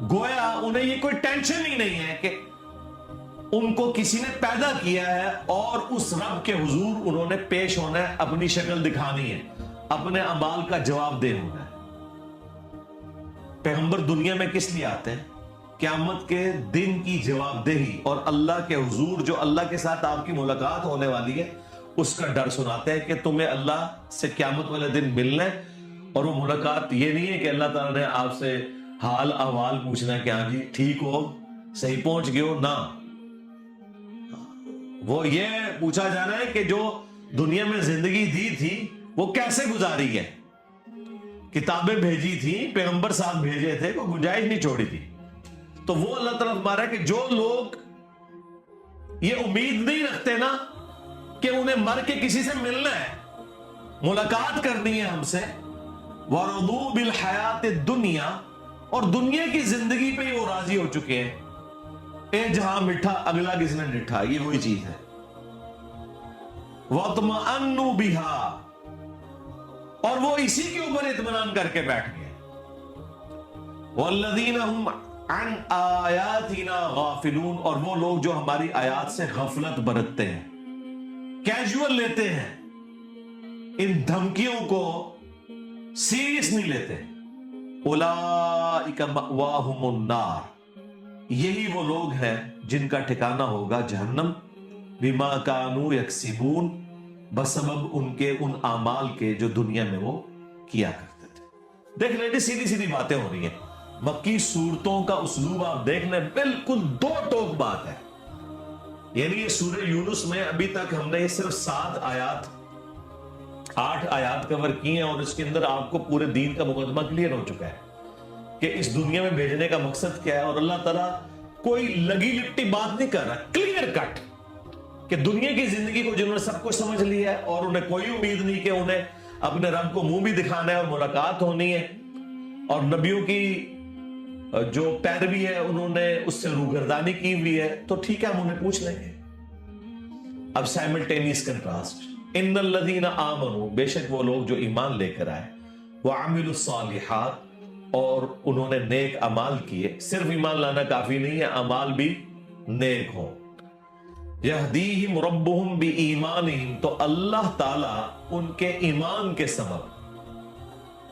گویا انہیں یہ کوئی ٹینشن ہی نہیں ہے کہ ان کو کسی نے پیدا کیا ہے اور اس رب کے حضور انہوں نے پیش ہونا ہے، اپنی شکل دکھانی ہے، اپنے اعمال کا جواب دے ہونا ہے۔ پیغمبر دنیا میں کس لیے آتے ہیں؟ قیامت کے دن کی جواب دہی اور اللہ کے حضور، جو اللہ کے ساتھ آپ کی ملاقات ہونے والی ہے، اس کا ڈر سناتے ہیں کہ تمہیں اللہ سے قیامت والے دن ملنا ہے۔ اور وہ ملاقات یہ نہیں ہے کہ اللہ تعالیٰ نے آپ سے حال احوال پوچھنا ہے کہ ہاں جی ٹھیک ہو، صحیح پہنچ گئے ہو، نہ، وہ یہ پوچھا جانا ہے کہ جو دنیا میں زندگی دی تھی وہ کیسے گزاری ہے، کتابیں بھیجی تھی، پیغمبر ساتھ بھیجے تھے، کوئی گنجائش نہیں چھوڑی تھی۔ تو وہ اللہ تعالیٰ فرماتا ہے کہ جو لوگ یہ امید نہیں رکھتے نا کہ انہیں مر کے کسی سے ملنا ہے، ملاقات کرنی ہے ہم سے، وَرَضُوا بِالْحَيَاةِ الدُّنْيَا، اور دنیا کی زندگی پہ ہی وہ راضی ہو چکے ہیں، اے جہاں مٹھا اگلا کس نے ڈٹھا، یہ وہی چیز ہے۔ وَاطْمَأَنُّوا بِهَا، اور وہ اسی کے اوپر اطمینان کر کے بیٹھ گئے۔ وَالَّذِينَ هُمْ عَنْ آيَاتِنَا غَافِلُونَ، اور وہ لوگ جو ہماری آیات سے غفلت برتتے ہیں، کیجول لیتے ہیں، ان دھمکیوں کو سیریس نہیں لیتے۔ اولئک مأواہم النار، یہی وہ لوگ ہیں جن کا ٹھکانہ ہوگا جہنم، بما کانوا یکسبون، بسبب ان کے ان اعمال کے جو دنیا میں وہ کیا کرتے تھے۔ دیکھ لیں جی، سیدھی سیدھی باتیں ہو رہی ہیں، مکی صورتوں کا اسلوب آپ دیکھ لیں، بالکل دو ٹوک بات ہے۔ یعنی یہ سورہ یونس میں ابھی تک ہم نے یہ صرف 8 آیات کور کی ہیں، اور اس کے اندر آپ کو پورے دین کا مقدمہ کلیئر ہو چکا ہے کہ اس دنیا میں بھیجنے کا مقصد کیا ہے، اور اللہ تعالیٰ کوئی لگی لپٹی بات نہیں کر رہا، کلیئر کٹ، کہ دنیا کی زندگی کو جنہوں نے سب کچھ سمجھ لیا ہے اور انہیں کوئی امید نہیں کہ انہیں اپنے رب کو منہ بھی دکھانا ہے اور ملاقات ہونی ہے، اور نبیوں کی جو پیروی ہے انہوں نے اس سے روگردانی کی ہوئی ہے، تو ٹھیک ہے ہم انہیں پوچھ لیں گے۔ اب سائملٹینیس کنٹراسٹ، ان الذین آمنوا، بے شک وہ لوگ جو ایمان لے کر آئے، وعملوا الصالحات، اور انہوں نے نیک اعمال کیے، صرف ایمان لانا کافی نہیں ہے، اعمال بھی نیک ہوں، یہدیہم ربہم بایمانہم، تو اللہ تعالیٰ ان کے ایمان کے سبب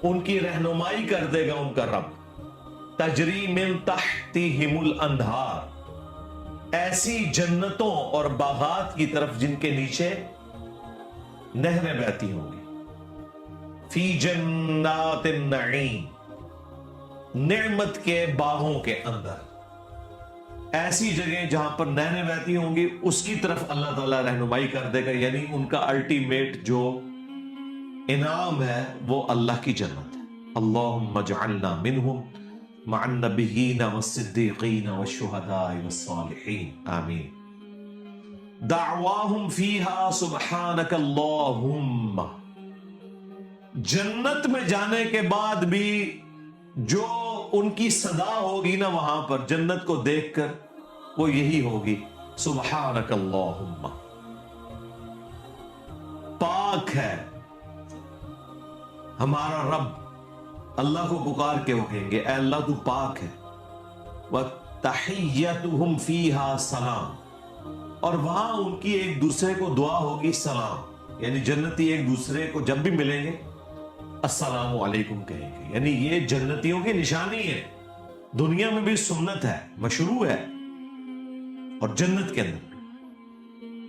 ان کی رہنمائی کر دے گا ان کا رب، تجری من تحتہم الانہار، ایسی جنتوں اور باغات کی طرف جن کے نیچے نہریں بہتی ہوں گی، فی جنات النعیم، نعمت کے باغوں کے اندر، ایسی جگہ جہاں پر نہریں بہتی ہوں گی اس کی طرف اللہ تعالیٰ رہنمائی کر دے گا، یعنی ان کا الٹیمیٹ جو انعام ہے وہ اللہ کی جنت ہے۔ اللہم اجعلنا منہم مع النبیین والصدیقین والشہداء والصالحین، آمین۔ دعواہم فیہا سبحانک اللہم، جنت میں جانے کے بعد بھی جو ان کی صدا ہوگی نا وہاں پر جنت کو دیکھ کر، وہ یہی ہوگی، سبحانک اللہم، پاک ہے ہمارا رب، اللہ کو پکار کے وہ کہیں گے اے اللہ تو پاک ہے، وَتَحِيَّتُهُمْ فِيهَا سلام، اور وہاں ان کی ایک دوسرے کو دعا ہوگی سلام، یعنی جنتی ایک دوسرے کو جب بھی ملیں گے السلام علیکم کہیں گے، یعنی یہ جنتیوں کی نشانی ہے، دنیا میں بھی سنت ہے، مشروع ہے، اور جنت کے اندر بھی۔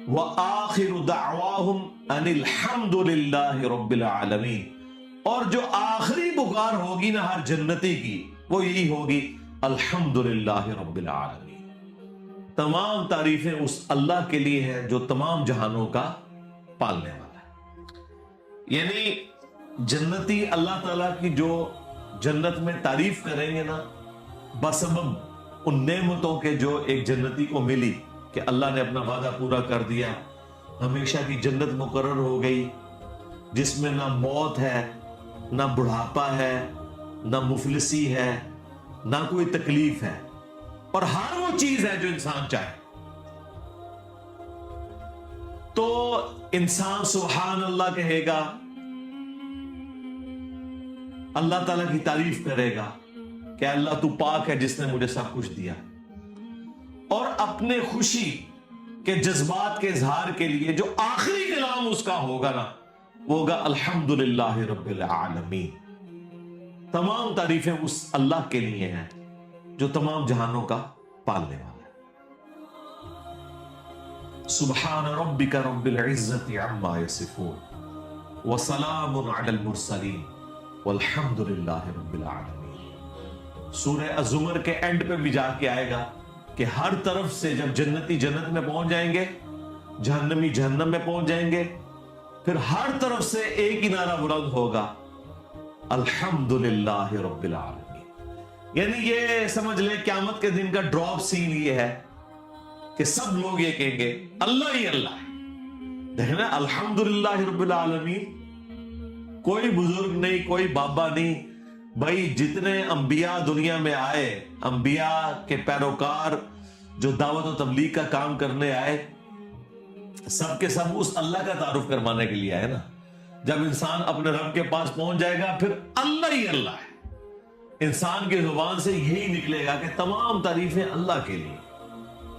وَآخِرُ دَعْوَاهُمْ أَنِ الْحَمْدُ لِلَّهِ رَبِّ الْعَالَمِينَ، اور جو آخری پکار ہوگی نا ہر جنتی کی وہ یہی ہوگی الحمدللہ رب العالمین، تمام تعریفیں اس اللہ کے لیے ہیں جو تمام جہانوں کا پالنے والا ہے۔ یعنی جنتی اللہ تعالیٰ کی جو جنت میں تعریف کریں گے نا، بسبب ان نعمتوں کے جو ایک جنتی کو ملی کہ اللہ نے اپنا وعدہ پورا کر دیا، ہمیشہ کی جنت مقرر ہو گئی جس میں نہ موت ہے، نہ بڑھاپا ہے، نہ مفلسی ہے، نہ کوئی تکلیف ہے، اور ہر وہ چیز ہے جو انسان چاہے، تو انسان سبحان اللہ کہے گا، اللہ تعالیٰ کی تعریف کرے گا کہ اللہ تو پاک ہے جس نے مجھے سب کچھ دیا، اور اپنے خوشی کے جذبات کے اظہار کے لیے جو آخری کلام اس کا ہوگا نا، وہ ہوگا الحمدللہ رب العالمین۔ تمام تعریفیں اس اللہ کے لیے ہیں جو تمام جہانوں کا پالنے والا ہے۔ سبحان ربک رب العزت عما یصفون وسلام علی المرسلین والحمد للہ رب العالمین۔ سورہ الزمر کے اینڈ پہ بھی جا کے آئے گا کہ ہر طرف سے جب جنتی جنت میں پہنچ جائیں گے، جہنمی جہنم میں پہنچ جائیں گے، پھر ہر طرف سے ایک ہی نعرہ بلند ہوگا، الحمد للہ رب العالمین۔ یعنی یہ سمجھ لیں قیامت کے دن کا ڈراپ سین یہ ہے کہ سب لوگ یہ کہیں گے اللہ ہی اللہ ہے۔ دیکھنا الحمد للہ رب العالمین، کوئی بزرگ نہیں، کوئی بابا نہیں، بھائی جتنے انبیاء دنیا میں آئے، انبیاء کے پیروکار جو دعوت و تبلیغ کا کام کرنے آئے، سب کے سب اس اللہ کا تعارف کروانے کے لیے آئے نا۔ جب انسان اپنے رب کے پاس پہنچ جائے گا پھر اللہ ہی اللہ ہے، انسان کی زبان سے یہی نکلے گا کہ تمام تعریفیں اللہ کے لیے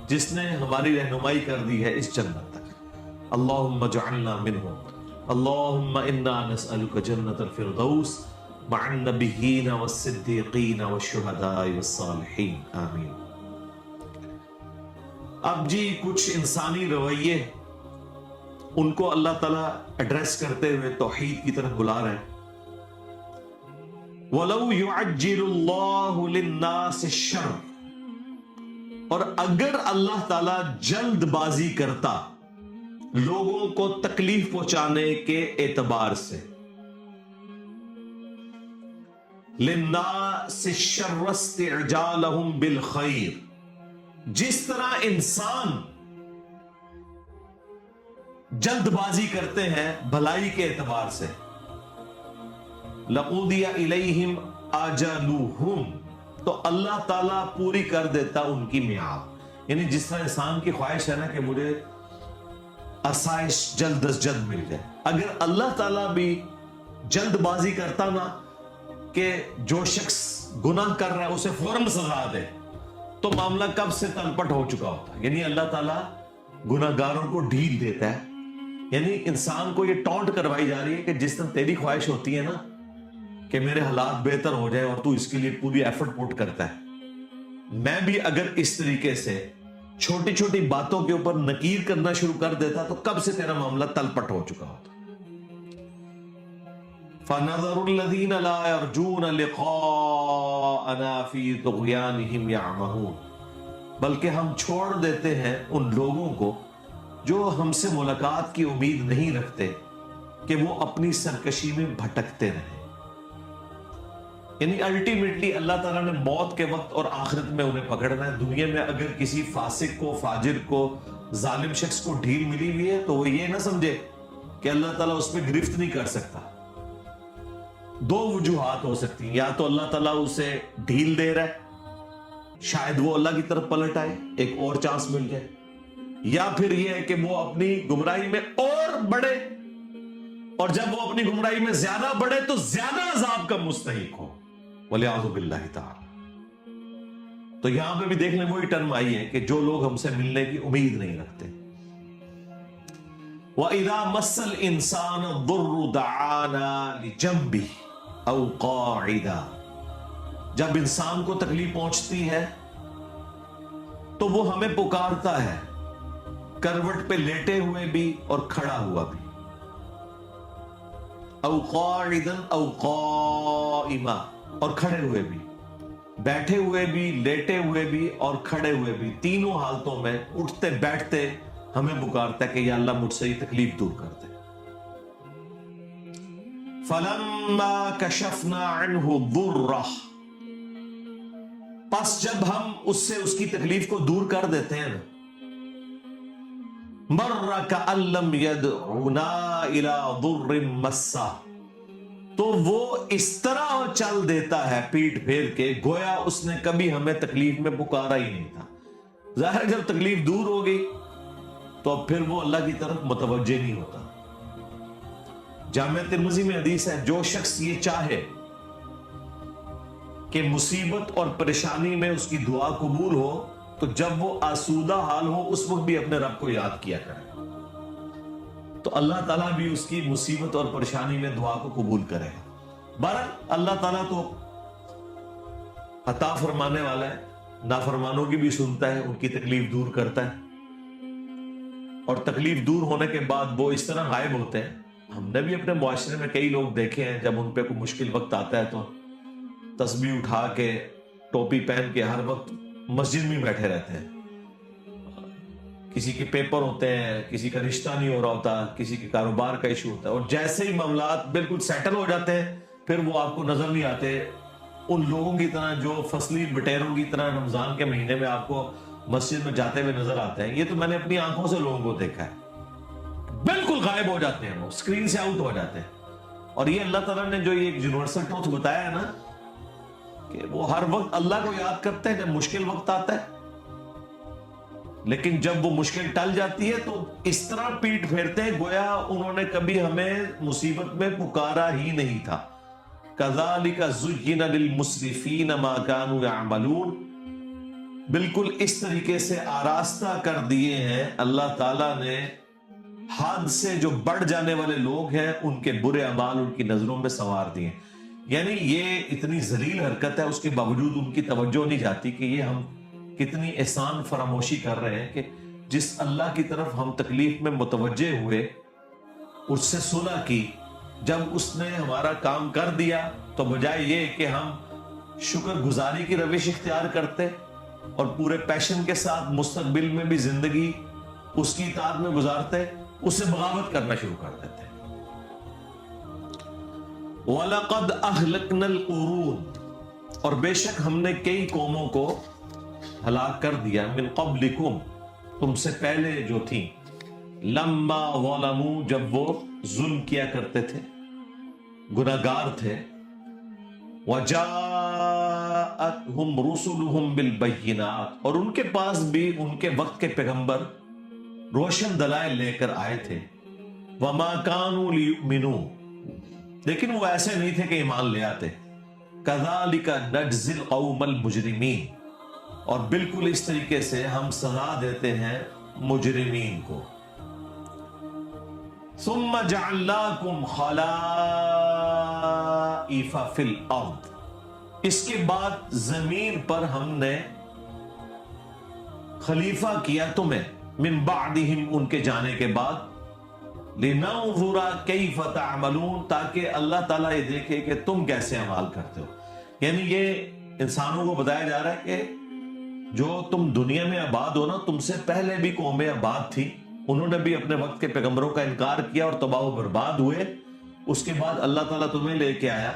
جس نے ہماری رہنمائی کر دی ہے اس جنت تک۔ اللہم اجعلنا منہم، اللہم انا نسألک جنت الفردوس مع النبیین والصدیقین والشہداء والصالحین، آمین۔ اب جی کچھ انسانی رویے ان کو اللہ تعالیٰ ایڈریس کرتے ہوئے توحید کی طرف بلا رہے ہیں۔ وَلَوْ يُعَجِّلُ اللَّهُ لِلنَّاسِ الشَّرَّ، اور اگر اللہ تعالیٰ جلد بازی کرتا لوگوں کو تکلیف پہنچانے کے اعتبار سے، لِلنَّاسِ الشَّرَّ اسْتِعْجَالَهُمْ بِالْخَيْرِ، جس طرح انسان جلد بازی کرتے ہیں بھلائی کے اعتبار سے، لَقُضِيَ إِلَيْهِمْ آجَلُهُمْ، تو اللہ تعالیٰ پوری کر دیتا ان کی میعاد۔ یعنی جس طرح انسان کی خواہش ہے نا کہ مجھے آسائش جلد از جلد مل جائے، اگر اللہ تعالیٰ بھی جلد بازی کرتا نا کہ جو شخص گناہ کر رہا ہے اسے فوراً سزا دے، تو معاملہ کب سے تلپٹ ہو چکا ہوتا ہے۔ یعنی اللہ تعالیٰ گناہ گاروں کو ڈھیل دیتا ہے، یعنی انسان کو یہ ٹونٹ کروائی جا رہی ہے کہ جس طرح تیری خواہش ہوتی ہے نا کہ میرے حالات بہتر ہو جائے اور تو اس کے لیے پوری ایفرٹ پوٹ کرتا ہے، میں بھی اگر اس طریقے سے چھوٹی چھوٹی باتوں کے اوپر نکیر کرنا شروع کر دیتا تو کب سے تیرا معاملہ تلپٹ ہو چکا ہوتا۔ فَنَظَرُ الَّذِينَ لَا يَرْجُونَ لِقَاءَنَا فِي طُغْيَانِهِمْ يَعْمَهُونَ، بلکہ ہم چھوڑ دیتے ہیں ان لوگوں کو جو ہم سے ملاقات کی امید نہیں رکھتے کہ وہ اپنی سرکشی میں بھٹکتے رہیں۔ یعنی الٹیمیٹلی اللہ تعالیٰ نے موت کے وقت اور آخرت میں انہیں پکڑنا ہے۔ دنیا میں اگر کسی فاسق کو، فاجر کو، ظالم شخص کو ڈھیل ملی ہوئی ہے تو وہ یہ نہ سمجھے کہ اللہ تعالیٰ اس پہ گرفت نہیں کر سکتا۔ دو وجوہات ہو سکتی ہیں، یا تو اللہ تعالیٰ اسے ڈھیل دے رہا ہے، شاید وہ اللہ کی طرف پلٹ آئے، ایک اور چانس مل جائے، یا پھر یہ ہے کہ وہ اپنی گمراہی میں اور بڑھے، اور جب وہ اپنی گمراہی میں زیادہ بڑھے تو زیادہ عذاب کا مستحق ہو، وَلِعَاذُ بِاللَّهِ تَعَالَى۔ تو یہاں پہ بھی دیکھ لیں وہی ٹرم آئی ہے کہ جو لوگ ہم سے ملنے کی امید نہیں رکھتے۔ وَإِذَا مَسَّ الْإِنسَانَ الضُّرُّ دَعَانَا لِجَنبِهِ أَوْ قَاعِدًا، جب انسان کو تکلیف پہنچتی ہے تو وہ ہمیں پکارتا ہے، کروٹ پہ لیٹے ہوئے بھی اور کھڑا ہوا بھی، او قاعدا او قائما، اور کھڑے ہوئے بھی، بیٹھے ہوئے بھی، لیٹے ہوئے بھی اور کھڑے ہوئے بھی، تینوں حالتوں میں اٹھتے بیٹھتے ہمیں پکارتا ہے کہ یا اللہ مجھ سے یہ تکلیف دور کر دے۔ فَلَمَّا كَشَفْنَا عَنْهُ ضُرَّهُ، پس جب ہم اس سے اس کی تکلیف کو دور کر دیتے ہیں، مَرَّ كَأَن لَّمْ يَدْعُنَا إِلَىٰ ضُرٍّ مَّسَّهُ، تو وہ اس طرح چل دیتا ہے پیٹ پھیر کے گویا اس نے کبھی ہمیں تکلیف میں پکارا ہی نہیں تھا۔ ظاہر جب تکلیف دور ہو گئی تو اب پھر وہ اللہ کی طرف متوجہ نہیں ہوتا۔ جامع ترمذی میں حدیث ہے، جو شخص یہ چاہے کہ مصیبت اور پریشانی میں اس کی دعا قبول ہو تو جب وہ آسودہ حال ہو اس وقت بھی اپنے رب کو یاد کیا کرے، تو اللہ تعالیٰ بھی اس کی مصیبت اور پریشانی میں دعا کو قبول کرے گا۔ بہرحال اللہ تعالیٰ تو عطا فرمانے والا ہے، نافرمانوں کی بھی سنتا ہے، ان کی تکلیف دور کرتا ہے، اور تکلیف دور ہونے کے بعد وہ اس طرح غائب ہوتے ہیں۔ ہم نے بھی اپنے معاشرے میں کئی لوگ دیکھے ہیں، جب ان پہ کوئی مشکل وقت آتا ہے تو تسبیح اٹھا کے ٹوپی پہن کے ہر وقت مسجد میں بیٹھے رہتے ہیں۔ کسی کے پیپر ہوتے ہیں، کسی کا رشتہ نہیں ہو رہا ہوتا، کسی کے کاروبار کا ایشو ہوتا ہے، اور جیسے ہی معاملات بالکل سیٹل ہو جاتے ہیں پھر وہ آپ کو نظر نہیں آتے، ان لوگوں کی طرح جو فصلی بٹیروں کی طرح رمضان کے مہینے میں آپ کو مسجد میں جاتے ہوئے نظر آتے ہیں۔ یہ تو میں نے اپنی آنکھوں سے لوگوں کو دیکھا ہے، بالکل غائب ہو جاتے ہیں، وہ سکرین سے آؤٹ ہو جاتے ہیں۔ اور یہ اللہ تعالیٰ نے جو یہ ایک یونیورسل ٹروتھ بتایا ہے نا کہ وہ ہر وقت اللہ کو یاد کرتے ہیں جب مشکل وقت آتا ہے، لیکن جب وہ مشکل ٹل جاتی ہے تو اس طرح پیٹ پھیرتے ہیں گویا انہوں نے کبھی ہمیں مصیبت میں پکارا ہی نہیں تھا۔ کذالک زین للمسرفین ما کانوا یعملون، بالکل اس طریقے سے آراستہ کر دیے ہیں اللہ تعالیٰ نے حد سے جو بڑھ جانے والے لوگ ہیں، ان کے برے اعمال ان کی نظروں میں سنوار دیے۔ یعنی یہ اتنی ذلیل حرکت ہے، اس کے باوجود ان کی توجہ نہیں جاتی کہ یہ ہم کتنی احسان فراموشی کر رہے ہیں کہ جس اللہ کی طرف ہم تکلیف میں متوجہ ہوئے، اس سے صلح کی، جب اس نے ہمارا کام کر دیا تو بجائے یہ کہ ہم شکر گزاری کی روش اختیار کرتے اور پورے پیشن کے ساتھ مستقبل میں بھی زندگی اس کی اطاعت میں گزارتے، اس سے بغاوت کرنا شروع کر دیتے۔ وَلَقَدْ أَهْلَكْنَا الْقُرُونَ، اور بے شک ہم نے کئی قوموں کو ہلاک کر دیا، من قبلکم، تم سے پہلے جو تھیں، لما ظلموا، جب وہ ظلم کیا کرتے تھے، گناہگار تھے، وجاءتهم رسلهم بالبینات، اور ان کے پاس بھی ان کے وقت کے پیغمبر روشن دلائل لے کر آئے تھے، وما كانوا ليؤمنوا، لیکن وہ ایسے نہیں تھے کہ ایمان لے آتے، كذلك نجزي القوم المجرمین، اور بالکل اس طریقے سے ہم سزا دیتے ہیں مجرمین کو۔ ثم جعلناکم خلائف فی الارض، اس کے بعد زمین پر ہم نے خلیفہ کیا تمہیں، من بعدہم، ان کے جانے کے بعد، لننظر کیف تعملون، تاکہ اللہ تعالیٰ یہ دیکھے کہ تم کیسے عمل کرتے ہو۔ یعنی یہ انسانوں کو بتایا جا رہا ہے کہ جو تم دنیا میں آباد ہو نا، تم سے پہلے بھی قومیں آباد تھی، انہوں نے بھی اپنے وقت کے پیغمبروں کا انکار کیا اور تباہ و برباد ہوئے، اس کے بعد اللہ تعالیٰ تمہیں لے کے آیا،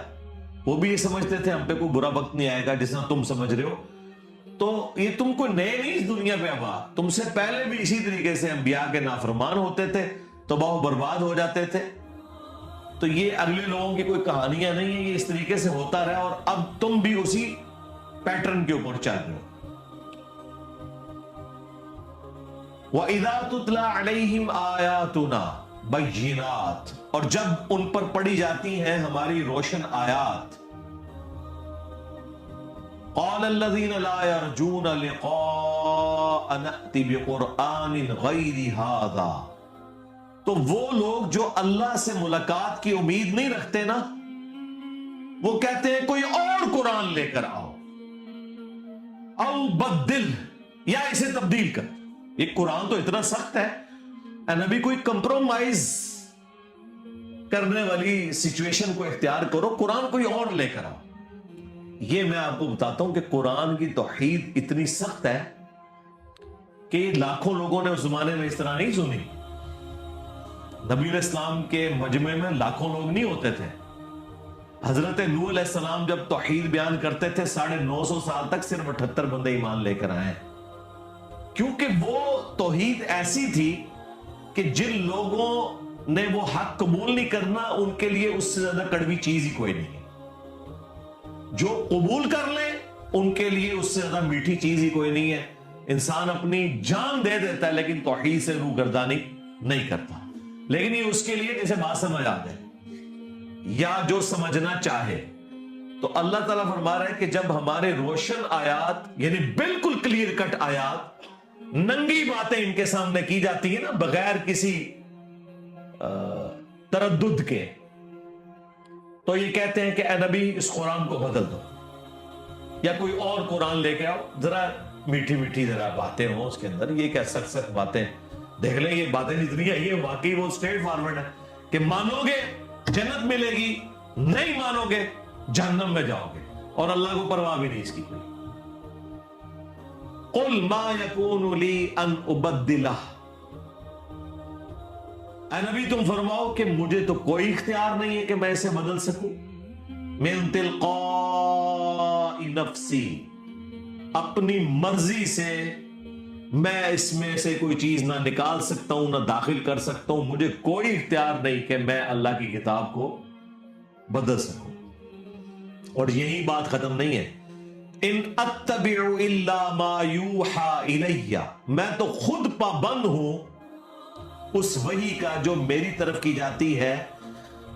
وہ بھی یہ سمجھتے تھے ہم پہ کوئی برا وقت نہیں آئے گا جس طرح تم سمجھ رہے ہو، تو یہ تم کو نئے نہیں اس دنیا پہ آباد، تم سے پہلے بھی اسی طریقے سے انبیاء کے نافرمان ہوتے تھے، تباہ و برباد ہو جاتے تھے۔ تو یہ اگلے لوگوں کی کوئی کہانیاں نہیں ہیں، یہ اس طریقے سے ہوتا رہا اور اب تم بھی اسی پیٹرن کے اوپر چل رہے ہو۔ وَإِذَا تُتْلَى عَلَيْهِمْ آيَاتُنَا بَيِّنَاتٍ، اور جب ان پر پڑھی جاتی ہیں ہماری روشن آیات، قَالَ الَّذِينَ لَا يَرْجُونَ لِقَاءَ نَأْتِ بِقُرْآنٍ غَيْرِ هَذَا، تو وہ لوگ جو اللہ سے ملاقات کی امید نہیں رکھتے نا، وہ کہتے ہیں کوئی اور قرآن لے کر آؤ، او بدل، یا اسے تبدیل کر۔ یہ قرآن تو اتنا سخت ہے، اے نبی کوئی کمپرومائز کرنے والی سچویشن کو اختیار کرو، قرآن کوئی اور لے کر آؤ۔ یہ میں آپ کو بتاتا ہوں کہ قرآن کی توحید اتنی سخت ہے کہ لاکھوں لوگوں نے اس زمانے میں اس طرح نہیں سنی۔ نبی علیہ السلام کے مجمع میں لاکھوں لوگ نہیں ہوتے تھے۔ حضرت نوح علیہ السلام جب توحید بیان کرتے تھے 950 سال تک صرف 78 بندے ایمان لے کر آئے، کیونکہ وہ توحید ایسی تھی کہ جن لوگوں نے وہ حق قبول نہیں کرنا، ان کے لیے اس سے زیادہ کڑوی چیز ہی کوئی نہیں ہے۔ جو قبول کر لیں ان کے لیے اس سے زیادہ میٹھی چیز ہی کوئی نہیں ہے۔ انسان اپنی جان دے دیتا ہے لیکن توحید سے روگردانی نہیں کرتا، لیکن یہ اس کے لیے جسے بات سمجھ آ جائے یا جو سمجھنا چاہے۔ تو اللہ تعالیٰ فرما رہا ہے کہ جب ہمارے روشن آیات یعنی بالکل کلیئر کٹ آیات ننگی باتیں ان کے سامنے کی جاتی ہیں نا بغیر کسی تردد کے, تو یہ کہتے ہیں کہ اے نبی اس قرآن کو بدل دو یا کوئی اور قرآن لے کے آؤ, ذرا میٹھی میٹھی ذرا باتیں ہوں اس کے اندر, یہ کیا سخت سخت باتیں دیکھ لیں, یہ باتیں جتنی ہیں یہ واقعی وہ اسٹریٹ فارورڈ ہے کہ مانو گے جنت ملے گی, نہیں مانو گے جہنم میں جاؤ گے, اور اللہ کو پرواہ بھی نہیں اس کی کوئی. قل ما یکون لی ان ابدلہ, اے نبی تم فرماؤ کہ مجھے تو کوئی اختیار نہیں ہے کہ میں اسے بدل سکوں, من تلقاء نفسی, اپنی مرضی سے میں اس میں سے کوئی چیز نہ نکال سکتا ہوں نہ داخل کر سکتا ہوں, مجھے کوئی اختیار نہیں کہ میں اللہ کی کتاب کو بدل سکوں. اور یہی بات ختم نہیں ہے, ان اتبع الا ما یوحى الی, میں تو خود پابند ہوں اس وحی کا جو میری طرف کی جاتی ہے,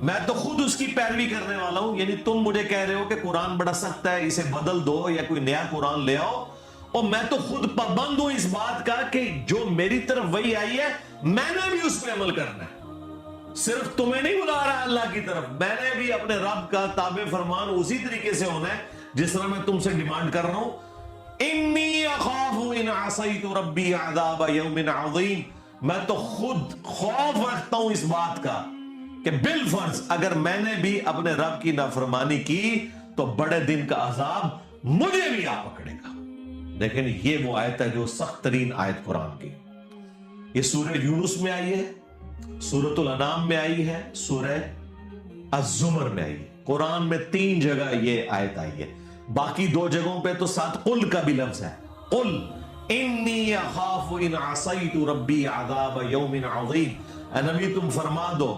میں تو خود اس کی پیروی کرنے والا ہوں. یعنی تم مجھے کہہ رہے ہو کہ قرآن بڑا سخت ہے اسے بدل دو یا کوئی نیا قرآن لے آؤ, اور میں تو خود پابند ہوں اس بات کا کہ جو میری طرف وحی آئی ہے میں نے بھی اس پہ عمل کرنا ہے. صرف تمہیں نہیں بلا رہا اللہ کی طرف, میں نے بھی اپنے رب کا تابع فرمان اسی طریقے سے ہونا ہے جس طرح میں تم سے ڈیمانڈ کر رہا ہوں. انی اخاف ان عصیت ربی عذاب یوم عظیم, میں تو خود خوف رکھتا ہوں اس بات کا کہ بالفرض اگر میں نے بھی اپنے رب کی نافرمانی کی تو بڑے دن کا عذاب مجھے بھی آ پکڑے گا. لیکن یہ وہ آیت ہے جو سخت ترین آیت قرآن کی, یہ سورہ یونس میں آئی ہے, سورۃ الانعام میں آئی ہے, سورہ الزمر میں آئی ہے. قرآن میں 3 جگہ یہ آیت آئی ہے, باقی 2 جگہوں پہ تو ساتھ قل کا بھی لفظ ہے, قل انی اخاف ان عصیت ربی عذاب یوم عظیم. اے نبی تم فرما دو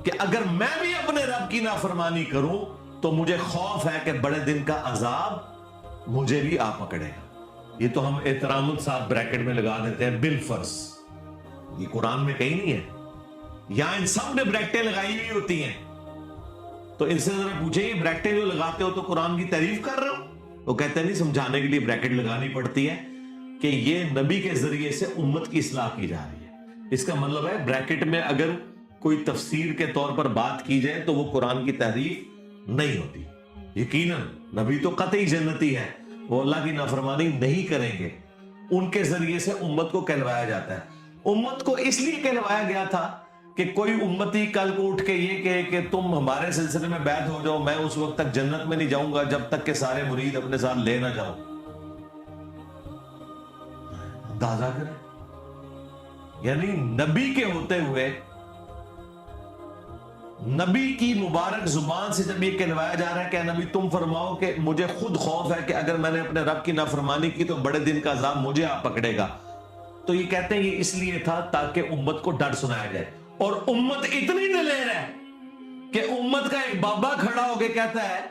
کہ اگر میں بھی اپنے رب کی نافرمانی کروں تو مجھے خوف ہے کہ بڑے دن کا عذاب مجھے بھی آ پکڑے گا. یہ تو ہم احترام الصاحب بریکٹ میں لگا دیتے ہیں بالفرض, یہ قرآن میں کہیں نہیں ہے, یہاں ان سب نے بریکٹیں لگائی ہوئی ہوتی ہیں. تو ان سے ذرا پوچھیں یہ بریکٹیں جو لگاتے ہو تو قرآن کی تعریف کر رہے ہو؟ وہ کہتے ہیں نہیں, سمجھانے کے لیے بریکٹ لگانی پڑتی ہے کہ یہ نبی کے ذریعے سے امت کی اصلاح کی جا رہی ہے. اس کا مطلب ہے بریکٹ میں اگر کوئی تفسیر کے طور پر بات کی جائے تو وہ قرآن کی تحریف نہیں ہوتی. یقیناً نبی تو قطعی جنتی ہے, وہ اللہ کی نافرمانی نہیں کریں گے, ان کے ذریعے سے امت کو کہلوایا جاتا ہے. امت کو اس لیے کہلوایا گیا تھا کہ کوئی امتی کل کو اٹھ کے یہ کہے کہ تم ہمارے سلسلے میں بیعت ہو جاؤ, میں اس وقت تک جنت میں نہیں جاؤں گا جب تک کہ سارے مرید اپنے ساتھ لے نہ جاؤ. اندازہ کریں, یعنی نبی کے ہوتے ہوئے نبی کی مبارک زبان سے جب یہ کہلوایا جا رہا ہے کہ نبی تم فرماؤ کہ مجھے خود خوف ہے کہ اگر میں نے اپنے رب کی نافرمانی کی تو بڑے دن کا عذاب مجھے آ پکڑے گا, تو یہ کہتے ہیں یہ اس لیے تھا تاکہ امت کو ڈر سنایا جائے. اور امت اتنی دلیر ہے کہ امت کا ایک بابا کھڑا ہو کے کہتا ہے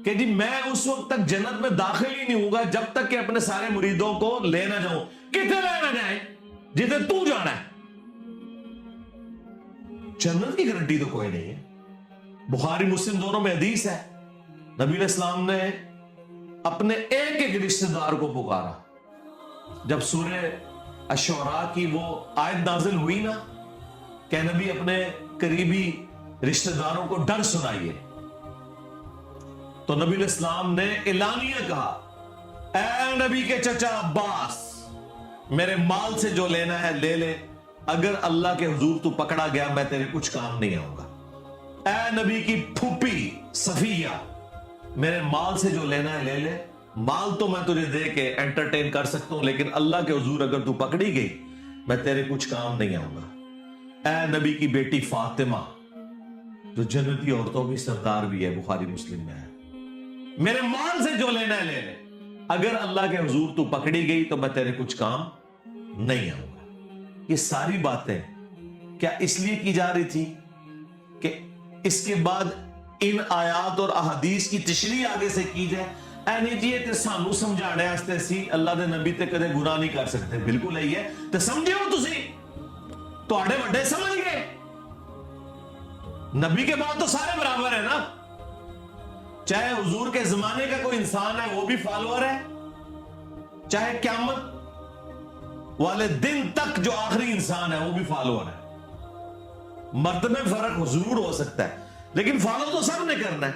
کہ جی میں اس وقت تک جنت میں داخل ہی نہیں ہوں گا جب تک کہ اپنے سارے مریدوں کو لے نہ جاؤں. کتنے لے نہ جائیں جتنے تو جانا ہے, جنت کی گارنٹی تو کوئی نہیں ہے. بخاری مسلم دونوں میں حدیث ہے, نبی علیہ السلام نے اپنے ایک ایک رشتہ دار کو پکارا. جب سورہ الشعراء کی وہ آیت نازل ہوئی نا کہ نبی اپنے قریبی رشتہ داروں کو ڈر سنائیے, تو نبی علیہ السلام نے اعلانیہ کہا, اے نبی کے چچا عباس میرے مال سے جو لینا ہے لے لے, اگر اللہ کے حضور تو پکڑا گیا میں تیرے کچھ کام نہیں آؤں گا. اے نبی کی پھوپھی صفیہ میرے مال سے جو لینا ہے لے لے, مال تو میں تجھے دے کے انٹرٹین کر سکتا ہوں لیکن اللہ کے حضور اگر تو پکڑی گئی میں تیرے کچھ کام نہیں آؤں گا. اے نبی کی بیٹی فاطمہ جو جنتی عورتوں کی سردار بھی ہے, بخاری مسلم میں ہے, میرے مال سے جو لینا ہے لے لے, اگر اللہ کے حضور تو پکڑی گئی تو میں تیرے کچھ کام نہیں آؤں گا. یہ ساری باتیں کیا اس لیے کی جا رہی تھی کہ اس کے بعد ان آیات اور احادیث کی تشریح آگے سے کی جائے. اے نہیں جی تے سانو سمجھانے واسطے سی اللہ دے نبی تے کدے گناہ نہیں کر سکتے, بالکل یہی ہے. تے سمجھے ہو تسی تواڈے وڈے سمجھ گئے, نبی کے بعد تو سارے برابر ہیں نا. چاہے حضور کے زمانے کا کوئی انسان ہے وہ بھی فالوور ہے، چاہے قیامت والے دن تک جو آخری انسان ہے وہ بھی فالوور ہے۔ مرتبے میں فرق ضرور ہو سکتا ہے لیکن فالو تو سب نے کرنا ہے،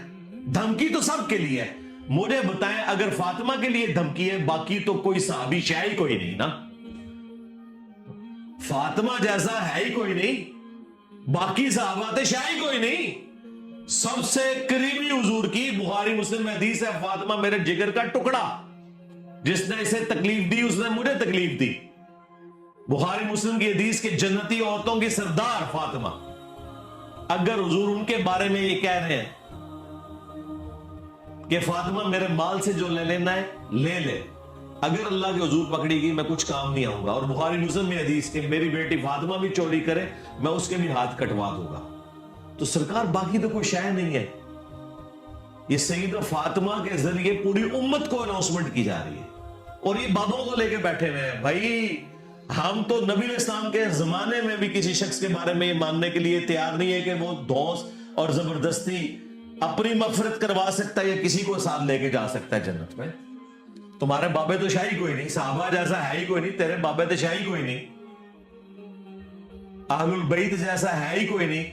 دھمکی تو سب کے لیے ہے۔ مجھے بتائیں اگر فاطمہ کے لیے دھمکی ہے، باقی تو کوئی صحابی شے ہی کوئی نہیں نا، فاطمہ جیسا ہے ہی کوئی نہیں، باقی صحابہ شے ہی کوئی نہیں۔ سب سے قریبی حضور کی بخاری مسلم میں حدیث ہے، فاطمہ میرے جگر کا ٹکڑا، جس نے اسے تکلیف دی اس نے مجھے تکلیف دی۔ بخاری مسلم کی حدیث کے جنتی عورتوں کی سردار فاطمہ، اگر حضور ان کے بارے میں یہ کہہ رہے ہیں کہ فاطمہ میرے مال سے جو لے لینا ہے لے لے، اگر اللہ کے حضور پکڑی گئی میں کچھ کام نہیں آؤں گا۔ اور بخاری مسلم میں حدیث کہ میری بیٹی فاطمہ بھی چوری کرے میں اس کے بھی ہاتھ کٹوا دوں گا۔ تو سرکار باقی تو کوئی شے نہیں ہے، یہ سیدہ فاطمہ کے ذریعے پوری امت کو اناؤنسمنٹ کی جا رہی ہے، اور یہ بابوں کو لے کے بیٹھے ہوئے ہیں۔ بھائی ہم تو نبی علیہ السلام کے زمانے میں بھی کسی شخص کے بارے میں یہ ماننے کے لیے تیار نہیں ہے کہ وہ دھوس اور زبردستی اپنی مغفرت کروا سکتا ہے یا کسی کو ساتھ لے کے جا سکتا ہے جنت میں۔ تمہارے بابے تو شاہی کوئی نہیں، صحابہ جیسا ہے ہی کوئی نہیں، تیرے بابے تو شاہی کوئی نہیں، اہل البیت جیسا ہے ہی کوئی نہیں،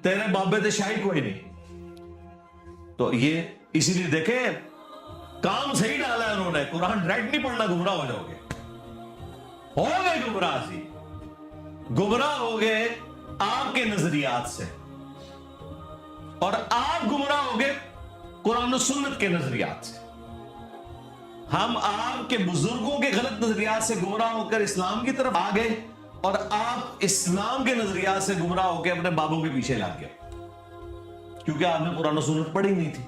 تیرے بابے تو شاہی کوئی نہیں۔ تو یہ اسی لیے دیکھیں کام صحیح ڈالا ہے انہوں نے، قرآن ڈائریکٹ نہیں پڑھنا، گمراہ ہو جاؤ گے، ہو گئے گمراہ، سی گمراہ ہو گئے آپ کے نظریات سے، اور آپ گمراہ ہو گئے قرآن و سنت کے نظریات سے۔ ہم آپ کے بزرگوں کے غلط نظریات سے گمراہ ہو کر اسلام کی طرف آ گئے، اور آپ اسلام کے نظریات سے گمراہ ہو کے اپنے بابوں کے پیچھے لگ گئے، کیونکہ آپ نے قرآن و سنت پڑھی نہیں تھی۔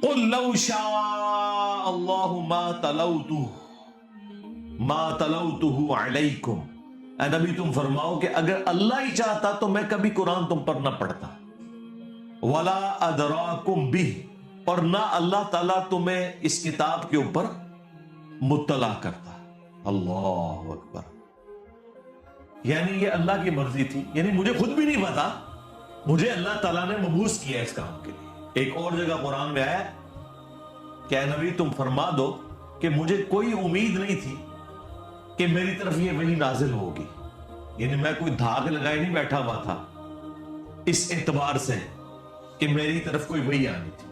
قُلْ لَوْ شَاءَ اللَّهُ مَا تَلَوْتُهُ عَلَيْكُمْ، اے نبی تم فرماؤ کہ اگر اللہ ہی چاہتا تو میں کبھی قرآن تم پر نہ پڑھتا، وَلَا أَدْرَاكُمْ بِهِ، اور نہ اللہ تعالیٰ تمہیں اس کتاب کے اوپر مطلع کرتا۔ اللہ اکبر، یعنی یہ اللہ کی مرضی تھی، یعنی مجھے خود بھی نہیں پتا، مجھے اللہ تعالیٰ نے مبعوث کیا اس کام کے لیے۔ ایک اور جگہ قرآن میں آیا کہ اے نبی تم فرما دو کہ مجھے کوئی امید نہیں تھی کہ میری طرف یہ وحی نازل ہوگی، یعنی میں کوئی دھاگ لگائے نہیں بیٹھا ہوا تھا اس اعتبار سے کہ میری طرف کوئی وحی آنی تھی۔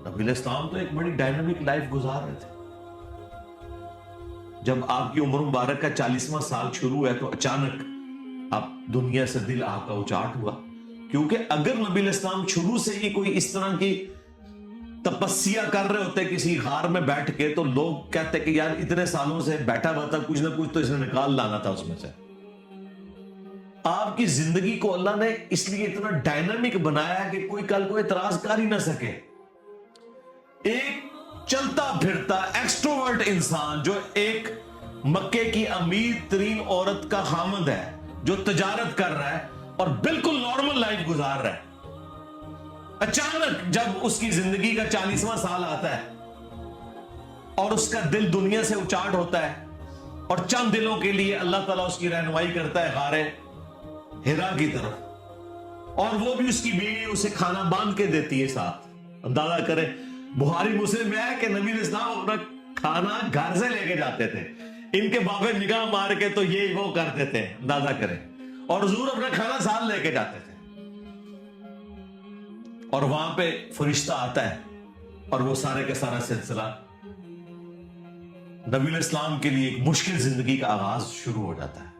نبی علیہ السلام تو ایک بڑی ڈائنامک لائف گزار رہے تھے۔ جب آپ کی عمر مبارک کا 40واں سال شروع ہے تو اچانک آپ دنیا سے دل آپ کا اچاٹ ہوا، کیونکہ اگر نبی علیہ السلام شروع سے ہی کوئی اس طرح کی تپسیا کر رہے ہوتے کسی غار میں بیٹھ کے تو لوگ کہتے کہ یار اتنے سالوں سے بیٹھا ہوا تھا، کچھ نہ کچھ تو اس نے نکال لانا تھا اس میں سے۔ آپ کی زندگی کو اللہ نے اس لیے اتنا ڈائنامک بنایا کہ کوئی کل کو اعتراض کر ہی نہ سکے۔ ایک چلتا پھرتا ایکسٹروورٹ انسان جو ایک مکے کی امیر ترین عورت کا خامند ہے، جو تجارت کر رہا ہے اور بالکل نارمل لائف گزار رہا ہے، اچانک جب اس کی زندگی کا 40واں سال آتا ہے اور اس کا دل دنیا سے اچاٹ ہوتا ہے، اور چند دنوں کے لیے اللہ تعالیٰ اس کی رہنمائی کرتا ہے غار ہرا کی طرف، اور وہ بھی اس کی بیوی اسے کھانا باندھ کے دیتی ہے ساتھ۔ اندازہ کریں، بخاری مسلم میں ہے کہ نبی علیہ السلام اپنا کھانا گھر سے لے کے جاتے تھے، ان کے بابے نگاہ مار کے تو یہ وہ کرتے تھے، اندازہ کریں، اور حضور اپنا کھانا ساتھ لے کے جاتے تھے، اور وہاں پہ فرشتہ آتا ہے اور وہ سارے کا سارا سلسلہ نبی علیہ السلام کے لیے ایک مشکل زندگی کا آغاز شروع ہو جاتا ہے۔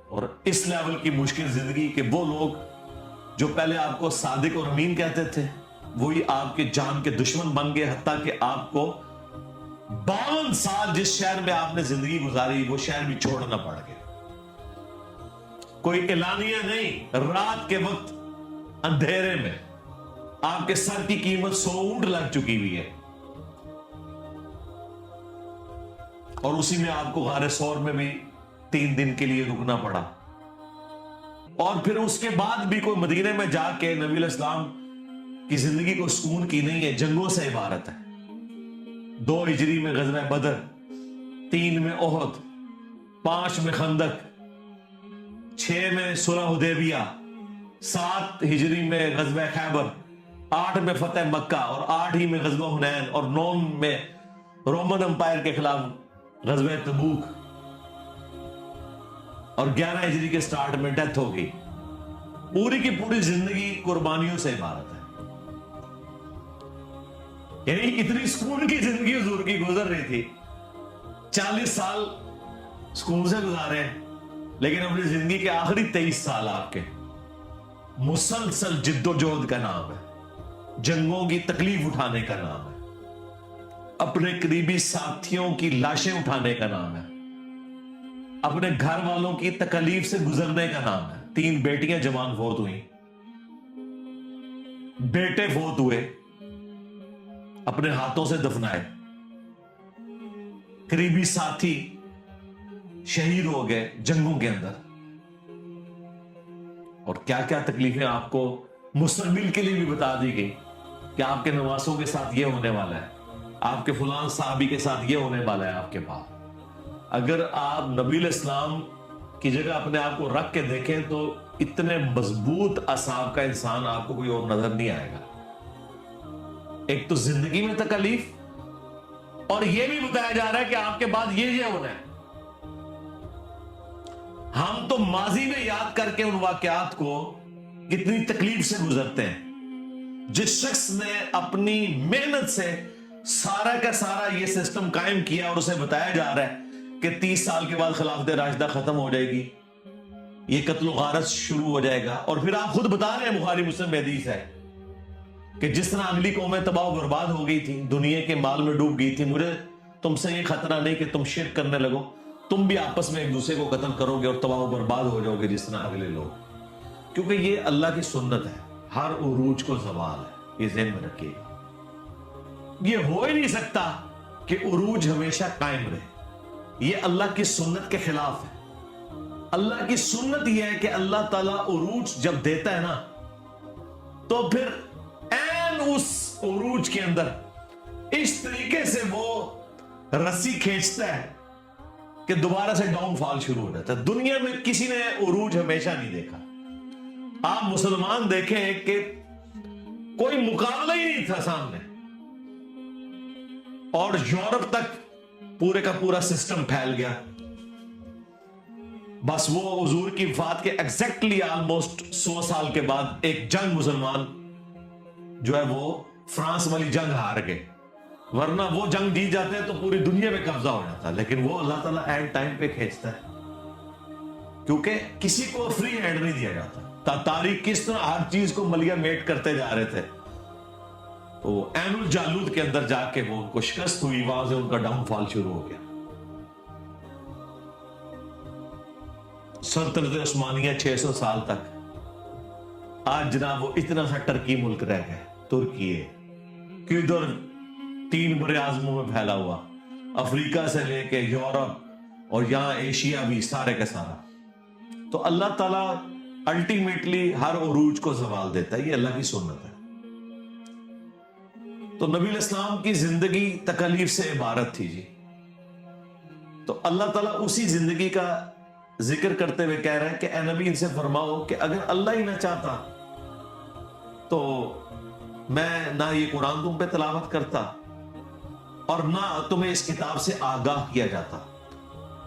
اور اس لیول کی مشکل زندگی کہ وہ لوگ جو پہلے آپ کو صادق اور امین کہتے تھے وہی آپ کے جان کے دشمن بن گئے، حتیٰ کہ آپ کو 52 سال جس شہر میں آپ نے زندگی گزاری وہ شہر بھی چھوڑنا پڑ گیا۔ کوئی اعلانیہ نہیں، رات کے وقت اندھیرے میں آپ کے سر کی قیمت 100 اونٹ لگ چکی ہوئی ہے، اور اسی میں آپ کو غار ثور میں بھی 3 دن کے لیے رکنا پڑا، اور پھر اس کے بعد بھی کوئی مدینے میں جا کے نبی علیہ السلام کی زندگی کو سکون کی نہیں ہے، جنگوں سے عبارت ہے۔ 2 ہجری میں غزوہ بدر، 3 میں احد، 5 میں خندق، 6 میں صلح حدیبیہ، 7 ہجری میں غزوہ خیبر، 8 میں فتح مکہ، اور 8 ہی میں غزوہ حنین، اور 9 میں رومن امپائر کے خلاف غزوہ تبوک، اور 11 ہجری کے سٹارٹ میں ڈیتھ ہو گئی۔ پوری کی پوری زندگی قربانیوں سے عبارت ہے۔ یعنی اتنی سکون کی زندگی حضور کی گزر رہی تھی، 40 سال سکون سے گزارے ہیں، لیکن اپنی زندگی کے آخری 23 سال آپ کے مسلسل جد و جہد کا نام ہے، جنگوں کی تکلیف اٹھانے کا نام ہے، اپنے قریبی ساتھیوں کی لاشیں اٹھانے کا نام ہے، اپنے گھر والوں کی تکلیف سے گزرنے کا نام ہے۔ 3 بیٹیاں جوان فوت ہوئی، بیٹے فوت ہوئے، اپنے ہاتھوں سے دفنائے، قریبی ساتھی شہید ہو گئے جنگوں کے اندر، اور کیا کیا تکلیفیں آپ کو مستقبل کے لیے بھی بتا دی گئی کہ آپ کے نواسوں کے ساتھ یہ ہونے والا ہے، آپ کے فلان صحابی کے ساتھ یہ ہونے والا ہے آپ کے پاس۔ اگر آپ نبی علیہ السلام کی جگہ اپنے آپ کو رکھ کے دیکھیں تو اتنے مضبوط اعصاب کا انسان آپ کو کوئی اور نظر نہیں آئے گا۔ ایک تو زندگی میں تکلیف، اور یہ بھی بتایا جا رہا ہے کہ آپ کے بعد یہ ہونا ہے۔ ہم تو ماضی میں یاد کر کے ان واقعات کو کتنی تکلیف سے گزرتے ہیں۔ جس شخص نے اپنی محنت سے سارا کا سارا یہ سسٹم قائم کیا، اور اسے بتایا جا رہا ہے کہ 30 سال کے بعد خلافت راشدہ ختم ہو جائے گی، یہ قتل و غارت شروع ہو جائے گا، اور پھر آپ خود بتا رہے ہیں، بخاری مسلم میں حدیث ہے کہ جس طرح اگلی قومیں تباہ و برباد ہو گئی تھی، دنیا کے مال میں ڈوب گئی تھی، مجھے تم سے یہ خطرہ نہیں کہ تم شرک کرنے لگو، تم بھی آپس میں ایک دوسرے کو قتل کرو گے اور تباہ و برباد ہو جاؤ گے جس طرح اگلے لوگ۔ کیونکہ یہ اللہ کی سنت ہے، ہر عروج کو زوال ہے، یہ ذہن میں رکھیے گا۔ یہ ہو ہی نہیں سکتا کہ عروج ہمیشہ قائم رہے، یہ اللہ کی سنت کے خلاف ہے۔ اللہ کی سنت یہ ہے کہ اللہ تعالیٰ عروج جب دیتا ہے نا، تو پھر این اس عروج کے اندر اس طریقے سے وہ رسی کھینچتا ہے کہ دوبارہ سے ڈاؤن فال شروع ہو جاتا ہے۔ دنیا میں کسی نے عروج ہمیشہ نہیں دیکھا۔ آپ مسلمان دیکھیں کہ کوئی مقابلہ ہی نہیں تھا سامنے، اور یورپ تک پورے کا پورا سسٹم پھیل گیا۔ بس وہ حضور کی وفات کے ایگزیکٹلی آلموسٹ 100 سال کے بعد ایک جنگ مسلمان جو ہے وہ فرانس والی جنگ ہار گئے، ورنہ وہ جنگ جیت جاتے ہیں تو پوری دنیا میں قبضہ ہو جاتا ہے، لیکن وہ اللہ تعالیٰ اینڈ ٹائم پہ کھینچتا ہے، کیونکہ کسی کو فری ہینڈ نہیں دیا جاتا۔ تاریخ کس طرح ہر چیز کو ملیا میٹ کرتے جا رہے تھے، تو عین الجالود کے اندر جا کے وہ ان کو شکست ہوئی، وہاں سے ان کا ڈاؤن فال شروع ہو گیا۔ سلطنت عثمانیہ 600 سال تک، آج جناب وہ اتنا سا ٹرکی ملک رہ گئے، ترکی ہے کہ ادھر 3 بر اعظموں میں پھیلا ہوا، افریقہ سے لے کے یورپ اور یہاں ایشیا بھی، سارے کا سارا۔ تو اللہ تعالیٰ الٹیمیٹلی ہر عروج کو زوال دیتا ہے، یہ اللہ کی سنت ہے۔ تو نبی علیہ السلام کی زندگی تکلیف سے عبارت تھی جی۔ تو اللہ تعالیٰ اسی زندگی کا ذکر کرتے ہوئے کہہ رہے ہیں کہ اے نبی ان سے فرماؤ کہ اگر اللہ ہی نہ چاہتا تو میں نہ یہ قرآن تم پہ تلاوت کرتا اور نہ تمہیں اس کتاب سے آگاہ کیا جاتا۔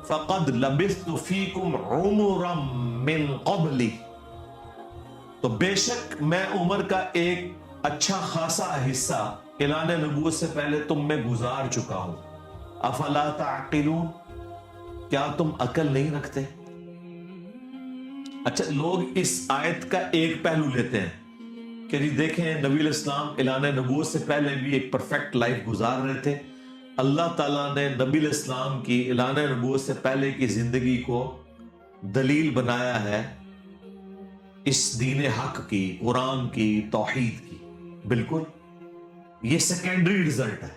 فَقَدْ لَبِثْتُ فِيكُمْ عُمُرًا مِّن قَبْلِ، تو بے شک میں عمر کا ایک اچھا خاصا حصہ اعلان نبوت سے پہلے تم میں گزار چکا ہوں۔ افلا تعقلون، کیا تم عقل نہیں رکھتے؟ اچھا، لوگ اس آیت کا ایک پہلو لیتے ہیں کہ جی دیکھیں نبی علیہ السلام اعلان نبوت سے پہلے بھی ایک پرفیکٹ لائف گزار رہے تھے، اللہ تعالیٰ نے نبی علیہ السلام کی اعلان نبوت سے پہلے کی زندگی کو دلیل بنایا ہے اس دین حق کی، قرآن کی، توحید کی۔ بالکل، یہ سیکنڈری رزلٹ ہے۔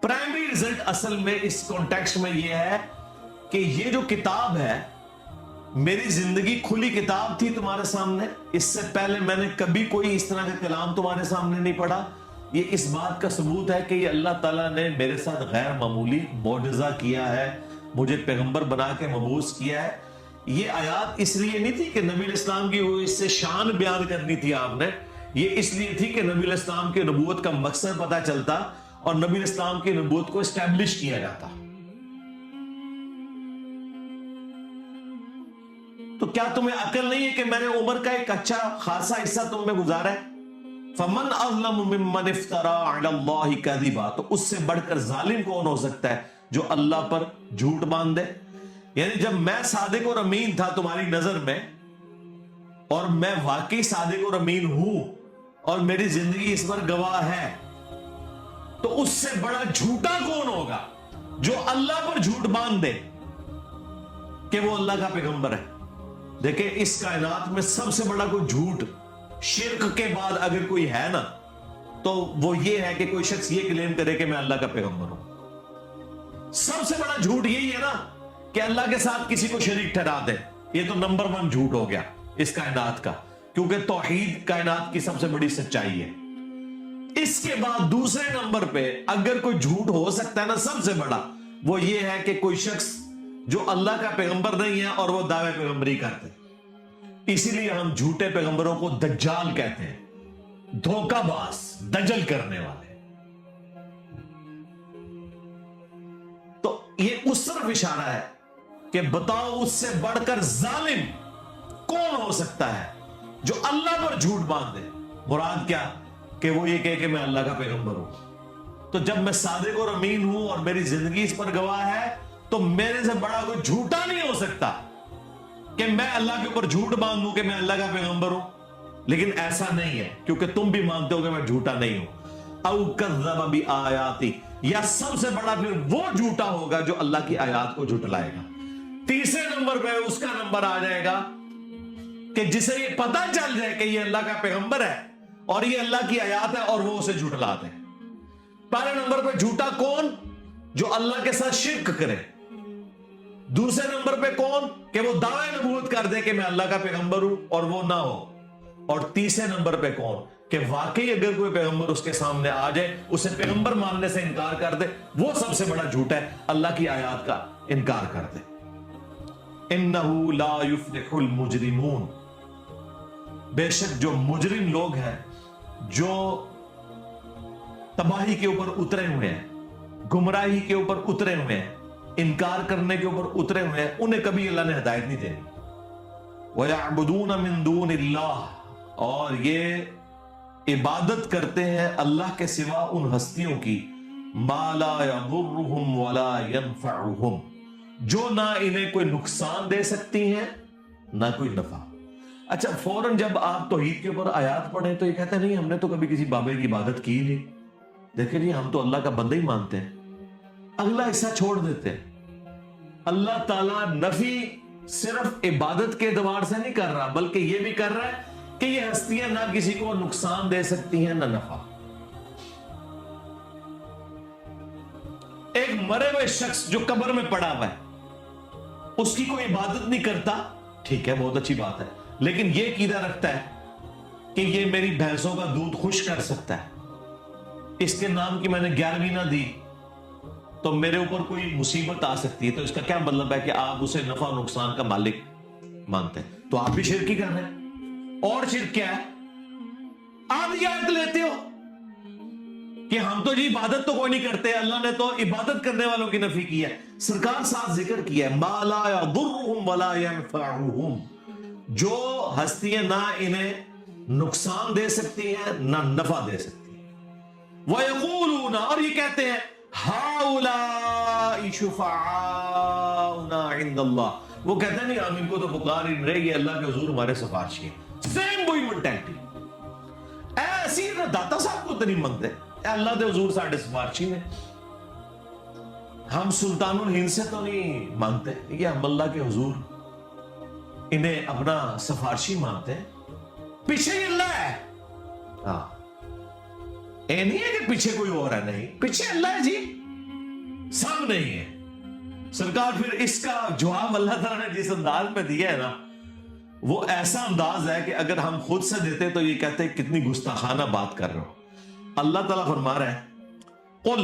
پرائمری رزلٹ اصل میں اس کانٹیکسٹ میں یہ ہے کہ یہ جو کتاب ہے، میری زندگی کھلی کتاب تھی تمہارے سامنے، اس سے پہلے میں نے کبھی کوئی اس طرح کا کلام تمہارے سامنے نہیں پڑھا۔ یہ اس بات کا ثبوت ہے کہ یہ اللہ تعالیٰ نے میرے ساتھ غیر معمولی معجزہ کیا ہے، مجھے پیغمبر بنا کے مبعوث کیا ہے۔ یہ آیات اس لیے نہیں تھی کہ نبی علیہ السلام کی وہ اس سے شان بیان کرنی تھی آپ نے، یہ اس لیے تھی کہ نبی علیہ السلام کی نبوت کا مقصد پتہ چلتا اور نبی علیہ السلام کی نبوت کو اسٹیبلش کیا جاتا۔ تو کیا تمہیں عقل نہیں ہے کہ میں نے عمر کا ایک اچھا خاصا حصہ تم میں گزارا ہے؟ فمن اظلم ممن افترى على الله كذبا، تو اس سے بڑھ کر ظالم کون ہو سکتا ہے جو اللہ پر جھوٹ باندھ دے؟ یعنی جب میں صادق اور امین تھا تمہاری نظر میں، اور میں واقعی صادق اور امین ہوں اور میری زندگی اس پر گواہ ہے، تو اس سے بڑا جھوٹا کون ہوگا جو اللہ پر جھوٹ باندھ دے کہ وہ اللہ کا پیغمبر ہے؟ دیکھیں اس کائنات میں سب سے بڑا کوئی جھوٹ شرک کے بعد اگر کوئی ہے نا تو وہ یہ ہے کہ کوئی شخص یہ کلیم کرے کہ میں اللہ کا پیغمبر ہوں۔ سب سے بڑا جھوٹ یہی ہے نا کہ اللہ کے ساتھ کسی کو شریک ٹھہرا دے، یہ تو نمبر 1 جھوٹ ہو گیا اس کائنات کا، کیونکہ توحید کائنات کی سب سے بڑی سچائی ہے۔ اس کے بعد دوسرے نمبر پہ اگر کوئی جھوٹ ہو سکتا ہے نا سب سے بڑا، وہ یہ ہے کہ کوئی شخص جو اللہ کا پیغمبر نہیں ہے اور وہ دعوے پیغمبری کرتے ہیں۔ اسی لیے ہم جھوٹے پیغمبروں کو دجال کہتے ہیں، دھوکہ باز، دجل کرنے والے۔ تو یہ اس طرف اشارہ ہے کہ بتاؤ اس سے بڑھ کر ظالم کون ہو سکتا ہے جو اللہ پر جھوٹ باندھ دے؟ مراد کیا کہ وہ یہ کہے کہ میں اللہ کا پیغمبر ہوں۔ تو جب میں صادق اور امین ہوں اور میری زندگی اس پر گواہ ہے تو میرے سے بڑا کوئی جھوٹا نہیں ہو سکتا کہ میں اللہ کے اوپر جھوٹ باندھوں کہ میں اللہ کا پیغمبر ہوں۔ لیکن ایسا نہیں ہے کیونکہ تم بھی مانتے ہو کہ میں جھوٹا نہیں ہوں۔ او کذب بآیاتی، یا سب سے بڑا پھر وہ جھوٹا ہوگا جو اللہ کی آیات کو جھٹلائے گا۔ تیسرے نمبر پہ اس کا نمبر آ جائے گا کہ جسے یہ پتا چل جائے کہ یہ اللہ کا پیغمبر ہے اور یہ اللہ کی آیات ہے اور وہ اسے جھٹلاتے ہیں۔ پہلے نمبر پہ جھوٹا کون؟ جو اللہ کے ساتھ شرک کرے۔ دوسرے نمبر پہ کون؟ کہ وہ دعوی نبوت کر دے کہ میں اللہ کا پیغمبر ہوں اور وہ نہ ہو۔ اور تیسرے نمبر پہ کون؟ کہ واقعی اگر کوئی پیغمبر اس کے سامنے آ جائے اسے پیغمبر ماننے سے انکار کر دے، وہ سب سے بڑا جھوٹ ہے، اللہ کی آیات کا انکار کر دے۔ انہ لا یفلح المجرمون، بے شک جو مجرم لوگ ہیں، جو تباہی کے اوپر اترے ہوئے ہیں، گمراہی کے اوپر اترے ہوئے ہیں، انکار کرنے کے اوپر اترے ہوئے ہیں، انہیں کبھی اللہ نے ہدایت نہیں دینی۔ وَيَعْبُدُونَ مِن دُونِ اللَّهِ، اور یہ عبادت کرتے ہیں اللہ کے سوا ان ہستیوں کی، مَا لَا يَضُرُّهُمْ وَلَا يَنْفَعُهُمْ، جو نہ انہیں کوئی نقصان دے سکتی ہیں نہ کوئی نفع۔ اچھا فوراً جب آپ توحید کے اوپر آیات پڑھیں تو یہ کہتے ہیں نہیں ہم نے تو کبھی کسی بابے کی عبادت کی نہیں، دیکھیں جی ہم تو اللہ کا بندہ ہی مانتے ہیں۔ اگلا حصہ چھوڑ دیتے ہیں۔ اللہ تعالیٰ نفی صرف عبادت کے اعتبار سے نہیں کر رہا بلکہ یہ بھی کر رہا ہے کہ یہ ہستیاں نہ کسی کو نقصان دے سکتی ہیں نہ نفع۔ ایک مرے ہوئے شخص جو قبر میں پڑا ہوا ہے اس کی کوئی عبادت نہیں کرتا، ٹھیک ہے بہت اچھی بات ہے، لیکن یہ عقیدہ رکھتا ہے کہ یہ میری بھینسوں کا دودھ خشک کر سکتا ہے، اس کے نام کی میں نے 11ویں نہ دی تو میرے اوپر کوئی مصیبت آ سکتی ہے، تو اس کا کیا مطلب ہے کہ آپ اسے نفع و نقصان کا مالک مانتے ہیں؟ تو آپ بھی شرک ہی کر رہے ہیں۔ اور شرک کیا ہے؟ آپ یہ آیت لیتے ہو کہ ہم تو جی عبادت تو کوئی نہیں کرتے، اللہ نے تو عبادت کرنے والوں کی نفی کی ہے۔ سرکار ساتھ ذکر کیا ہے مَا لَا يَضُرُّهُمْ وَلَا يَنْفَعُهُمْ، جو ہستیاں نہ انہیں نقصان دے سکتی ہیں نہ نفع دے سکتی ہیں۔ وَيَقُولُونَ، اور یہ کہتے ہیں هَؤُلَاءِ شُفَعَاؤُنَا عِندَ اللَّهِ، وہ کہتے ہیں نہیں ہم ان کو تو پکار ہی نہیں رہے، یہ اللہ کے حضور ہمارے سفارشی ہیں۔ سیم وہی مینٹیلٹی، ایسی نہ داتا صاحب کو تو نہیں مانگتے، اللہ کے حضور ساڈے سفارشی نے، ہم سلطان الہند سے تو نہیں مانگتے، یہ ہم اللہ کے حضور انہیں اپنا سفارشی مانتے ہیں، پیچھے ہی اللہ ہے۔ ہاں اے نہیں ہے کہ پیچھے کوئی اور ہے، نہیں پیچھے اللہ ہے جی، سب نہیں ہے۔ سرکار پھر اس کا جواب اللہ تعالیٰ نے جس انداز میں دیا ہے نا وہ ایسا انداز ہے کہ اگر ہم خود سے دیتے تو یہ کہتے ہیں کتنی گستاخانہ بات کر رہے ہو۔ اللہ تعالیٰ فرما رہا ہے قل